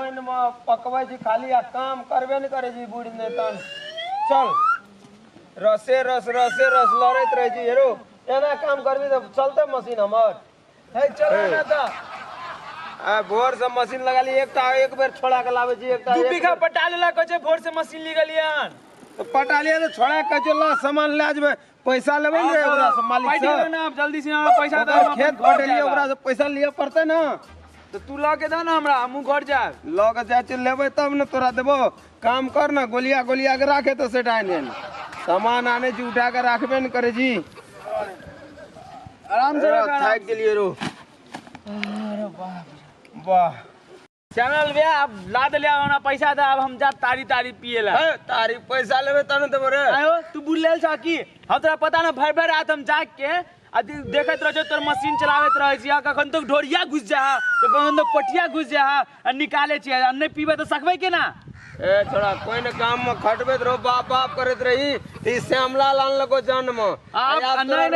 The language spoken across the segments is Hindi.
पानी में पकवे जी खाली आ काम करबे न करे जी बूढ़ ने तन चल रसे रस लड़त रहे जी हेरो एना काम करबी तो चलते मशीन हमर है चलो ना ता आ भोर से मशीन लगा ली एक बेर छोड़ा के लावे जी एकटा 2 बीघा पटा लेला कहे भोर से मशीन ली गलियान तो पटा लिया तो छोड़ा के चला सामान ले आजबे पैसा लेबे रे ओकरा से मालिक से ना आप जल्दी से पैसा दे खेत काटे लिए ओकरा से पैसा लिए पड़ते ना तो तू ला के दा ना हमरा हमू घर जाए ल के जाए लेबे तब न तोरा देबो काम कर ना गोलिया के राखे तो सेटा ने सामान आने जी उठा के रखबे न करे जी आराम से रख थाक गेलिए रो अरे बाप वाह चैनल बे अब ला दे लिया पैसा दे अब हम जा तारी पिएला तारी पैसा लेबे तने देबो रे आयो तू बुल लेल छ की हम तोरा पता ना भर रात हम जाग के देखत रह तोर मशीन चलावत रह छी कखन तो ढोरिया घुस जा तो कखन तो पटिया घुस जा आ निकाले छी आ नहीं पीबे तो सकबे के ना ए छोड़ा कोई न काम में खटबे रहो बाप करत रही ई श्यामलाल आन लगो जन्म आप नहीं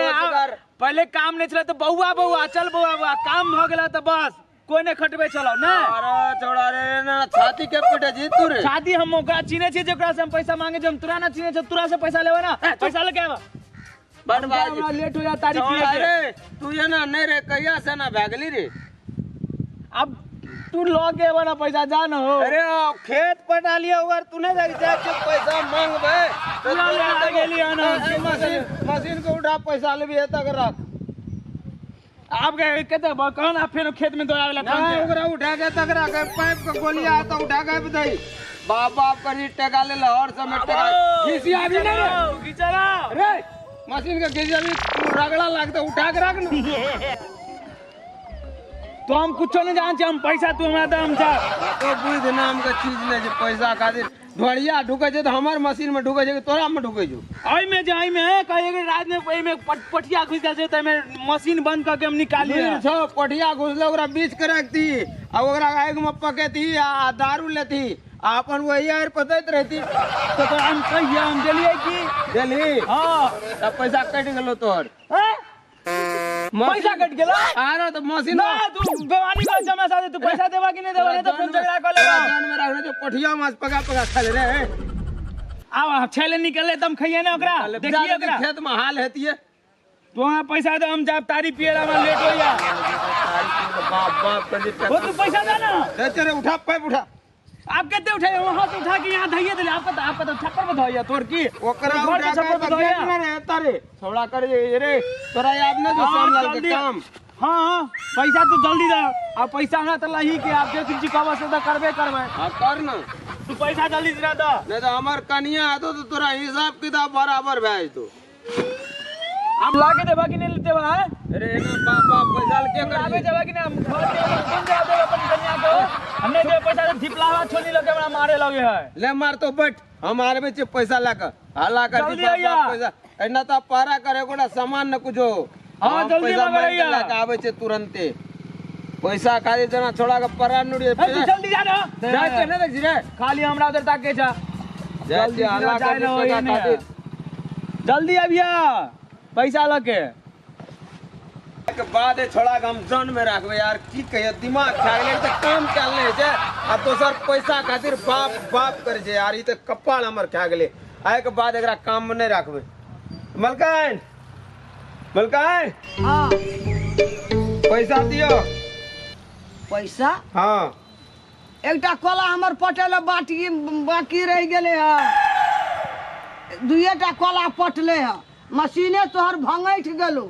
पहले काम नहीं चला तो बउआ चल बउआ काम हो गेला तो बस कोई नहीं खटबे चलो ना अरे छोड़ा रे ना छाती के पीटे जी तू रे शादी हम ओकरा चिन्हे छी जेकरा से हम पैसा मांगे हम तुरा ना चिन्हे छ तुरा से पैसा लेबे ना पैसा लेके आवा बर्बाद लेट हो जा तारीख अरे तू ये ना नहीं रे कहिया से ना भागली रे अब तू लगे वाला पैसा जान हो अरे खेत पटा लिया और तूने जाके पैसा मांगबे तो आ गेली ना मशीन को उठा पैसा लेबी है तक रख आप कहते कौन आप फिर खेत में दौड़ा वाला नहीं ओकरा उठा के तक रख पाइप का गोलिया आता उठा के बताई बाप करी टका ले लाहौर से में टका खिसिया भी नहीं रे खिचरा रे मशीन का खिसिया भी रगड़ा लगता उठा के रख ना तो हम कुछ नहीं जानते हम पैसा तू हमारा दाम था तो बुझ नाम का चीज नहीं जे पैसा खातिर ढोड़िया ढुके जे तो हमार मशीन में ढुके जे तोरा में ढुके जो आई में कहे कि रात में पई में पटिया घुस जाए त में मशीन बंद करके हम निकालिए छो पटिया घुसले ओकरा बीच के रखती आ ओकरा आग में पकेती आ दारू लेती अपन वही यार पतत रहती तो हम कहिए हम देलिए की देली हां तब पैसा कट गेलो तोर पैसा कट गेलो आरो तो मशीन ना तू बेवानी कर जमा साथे तू पैसा देबा कि नहीं देबा नहीं तो फिर झगड़ा कर लेबा जान में रखने जो पटिया मास पका खा ले रे आ छेले निकले तम खइए ना ओकरा देखिए ओकरा खेत में हाल हेती है तो वहां पैसा दे हम जाब तारी पिएला में लेट हो या बाप कर वो तू पैसा दे ना दे तेरे उठा पाइप उठा आप कहते उठे वहां से उठा के यहां धइए दे आपका तो छप्पर पे धइया तोर की ओकरा उठा के छप्पर पे धइया ना रे तारे थोड़ा कर रे तोरा याद ना जो श्यामलाल के काम हां पैसा तो जल्दी दे आ पैसा ना त लही के आप जे कुछ कहबो से तो करबे हां कर ना तू पैसा जल्दी दे दे नहीं तो हमर कनिया आतो तो तोरा हिसाब किताब बराबर भेज दो हम लाके देबा कि नहीं लेते बा अरे ना बाप पैसा के कर आगे देबा कि नहीं घर के कौन दे दे अपन कन्या को हमने दे पैसा से धिपलावा छोनी लगे हमरा मारे लगे है ले मार तो बैठ हमारे में पैसा लाकर हाला कर दी पैसा एना तो पारा करे कोना सामान न कुछो हां जल्दी मंगैया लाके आवे छे तुरंते पैसा खाली जना छोड़ा के परा नुड़ी तू जल्दी जा ना जाय के ना देख रे खाली हमरा उधर ताके जा जल्दी हाला कर पैसा खातिर जल्दी आबिया पैसा लगे के बाद छोड़ा के हम जन में रखबे यार की कहिए दिमाग खा गेले त काम चल नहीं छै आ दोसर पैसा खातिर बाप करे छै यार ई त कपाल हमर खा गेले आए के बाद एकरा काम में नहीं रखबे मलकान हाँ पैसा दियो पैसा हाँ एकटा कोला हमर पटेल बाकी रह गेले है दुएटा कोला पटले है मशीने तोहर भंगैठ गेलो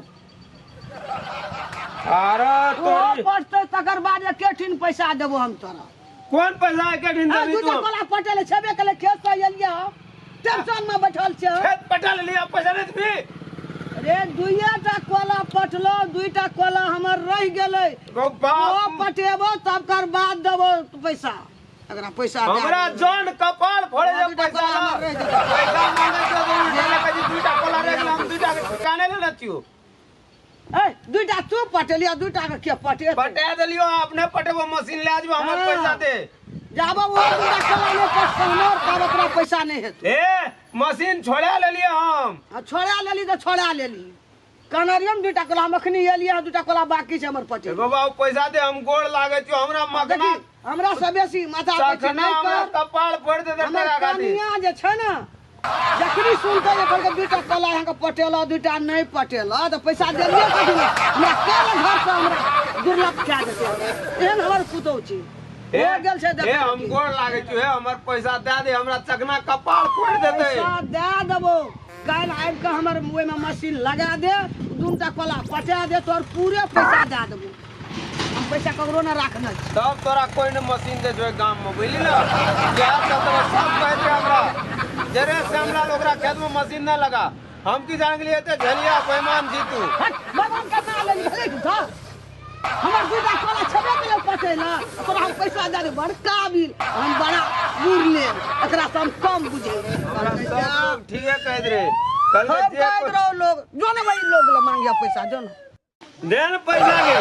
अरे वो पटते तकर बाद एकेठिन पैसा देबो हम तोरा कौन पैसा के दिन देबी दुटा तू कोला पटेल छबे कले खेत से एलिया टेंशन में बैठल छ खेत पटल लिया पैसा नहीं देबी अरे दुएटा कोला पटलो दुईटा कोला हमर रह गेले गो बाप वो पटेबो तब कर बाद देबो पैसा अगर पैसा हमरा जन कपाल फोड़े जब पैसा पैसा मांगे तो बोले कजी दुटा कोला रे हम दुटा काने ले नथियो ए दुईटा तू पटेलिया दुईटा के पटे पटे देलियो अपने पटेबो मशीन ले आजबो हमर पैसा दे जाबो वो दुईटा कोला में पटनोर तब ओकरा पैसा नहीं हेत ए मशीन छोड़ा ले लियो हम छोड़ा लेली तो छोड़ा लेली कनरियम दूटा कोला हम अखनी एलिया दूटा कोला बाकी छै हमर पटे एगो बाबू पैसा दे हम गोड़ लागे छी हमरा मखना हमरा से बेसी माथा पे छै चखना नहीं हमरा कर कपाल फोड़ दे हमर तेरा गाड़ी कनिया जे छै ना जखनी सुनते जे कहलकै दूटा कोला यहाँ के पटेला दूटा नहीं पटेला तो पैसा देलिए कथी ले हमरा केल घर से हमरा दुर्लभ कए देते एहन हमर पुतौ छी हो गेल छै ए हम गोड़ लागे छी हे हमर पैसा दे दे हमरा चखना कपाल फोड़ देते पैसा दे देबो काल आबि के हमर ओइ में मशीन लगा दे दूटा कोला पटा दे तोर पूरे पैसा दे देबो हम पैसा ककरो ना राखना छै तब तोरा कोई ने मशीन दे जो गांव में बुझली ना क्या सब कह दे हमरा जरे श्यामला ओकरा खेत में मशीन ना लगा हम की जान लिए थे झलिया बेईमान जीतू हट भगवान का नाम ले भले तू था हमर दूटा कोला छबे के पटेला तोरा हम पैसा दे दे बड़का बिल हम बड़ा बुर ले एकरा से हम कम बुझे ठीक है कह दे कल हम कह रहो लोग जो ना भाई लोग ले मांगिया पैसा जो ना दे न पैसा के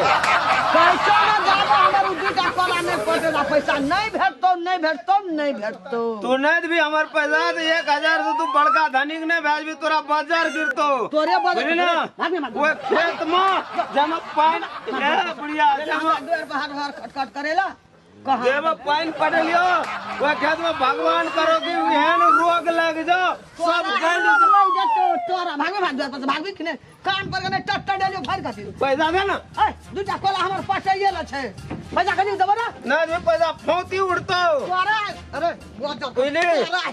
पैसा ना जाबो हमर दूटा कोला नहीं पटेला पैसा नहीं भेटतो तू नहीं भी हमार पैसा तो 1000 से तू बड़का धनिक ने भेजबी तोरा बाजार गिरतो तोरे बुझली ना वो खेत में जमा पानी ए बुढ़िया जमा द्वार बाहर बाहर खटखट करेला कहां जेब पानी पटलियो वो खेत में भगवान करो कि एहन रोग लग जाओ सब गंज लग जतो तोरा भागे भाग द्वार पर भागबी कि नहीं कान पर कने टट डेलियो फाड़ खातिर पैसा दे ना ए दूटा कोला हमर पटाइए ल छै पैसा कनी देबो ना ना जे पैसा फोंती उड़तो तोरा अरे वो तो बुझली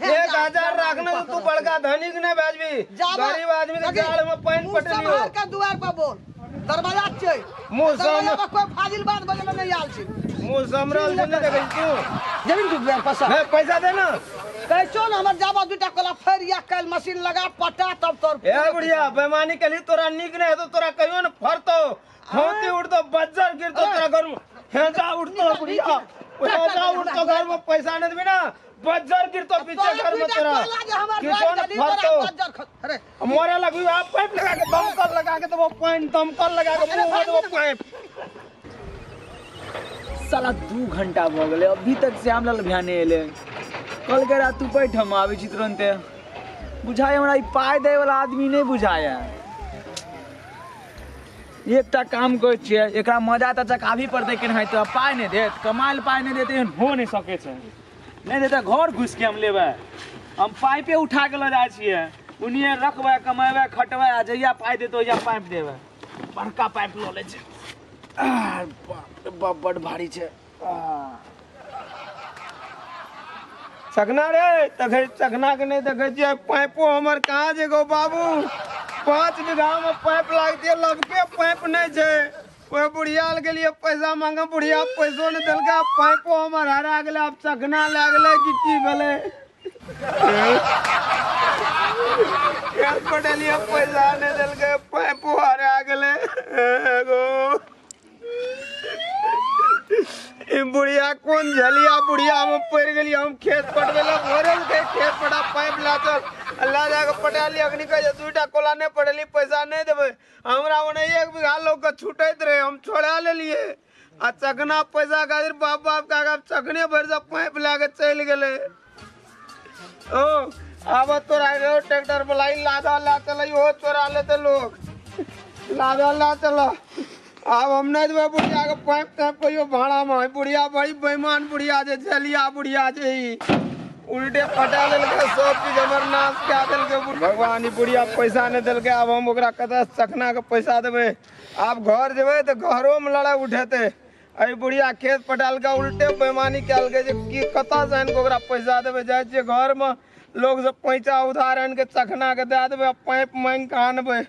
1000 रखना तो तू बड़का धनिक ने भेजबी गरीब आदमी के जाल में पानी पटलियो के द्वार पर बोल दरवाजा छै मुंह दरवाजा पर कोई फाजिल बात बजे में नहीं आल छै मुंह समरल ने देखै तू जमीन के द्वार पर है पैसा दे ना कह चो ना हमर जाबा दूटा कोला फेरिया कल मशीन लगा पटा तब तोर ए बुढ़िया बेईमानी के लिए तोरा निक नहीं है तो तोरा कहियो न फरतो फोंती उड़तो बज्जर गिरतो तोरा घर में हेजा उड़तो बुढ़िया हेजा उड़तो घर में पैसा नहीं देबी ना बज्जर गिरतो पीछे घर में तोरा किछो न फरतो अरे मोरे लगू आप पाइप लगा के दमकल लगा के तो वो पानी दमकल लगा के मुंह में वो पाइप साला 2 घंटा हो गए अभी तक श्यामलाल ध्यान नहीं एले कल के रात तू बैठ हम आवे छी तुरंते बुझाए हमरा ई पाय दे वाला आदमी नहीं बुझाया एकटा काम कर छिए एकरा मजा त चकाभी पड़ते कि नहीं तो पाय नहीं देत कमाल पाय नहीं देते हो नहीं सके छै नहीं देते घर घुस के हम लेबे हम पाइपे उठा के ले जाय छिए उनिए रखबे कमेबे खटबे आ जइया पाय देतो या पाइप देबे बड़का पाइप ल ले छै बाप बड़ भारी छै चकना रे तखे चकना के नहीं देखे छिए पाइपो हमर कहाँ जेगो बाबू 5 बीघा में पाइप लागते लबके पाइप नहीं छै ओए बुढ़िया के लिए पैसा मांगे बुढ़िया पैसो नहीं देलके पाइपो हमर हरा गेले अब चकना लाग गेले की भेले क्या पटलिया पैसा नहीं देलके पाइपो हरा गेले एगो ई बुढ़िया कौन झलिया बुढ़िया में पड़ गेली हम खेत पटवेला भोरे के खेत पटा पाइप लाचल अल्लाह जाके पटा ली अग्नि कहे दूटा कोला नहीं पड़ेली पैसा नहीं देबे हमरा ओने 1 बीघा लोग के छूटैत रहे हम छोड़ा ले लिए आ चकना पैसा खातिर बाप बाप का चकने भर से पाइप लाके चल गेले ओ अब तोरा ट्रैक्टर बुलाई लादा ला चल हो चोरा लेते लोग लादा ला चलो अब हम नहीं देवे बुढ़िया के पाइप टाइप कहियो भाड़ा में बुढ़िया बड़ी बेईमान बुढ़िया जे झलिया बुढ़िया जे उल्टे पटा लेलके सब चीज हमर नाश क्या देलके भगवान ई बुढ़िया पैसा नहीं देलके अब हम ओकरा कतऽ चखना के पैसा देबे अब घर जेबे तो घरों में लड़ाई उठेते अई बुढ़िया खेत पटाल के उल्टे बेईमानी कैल के जे की कतऽ जान के ओकरा पैसा देबे जाय छियै घर में लोग से पैसा उधार आन के चखना के दे देबे पाइप मांग के आनबे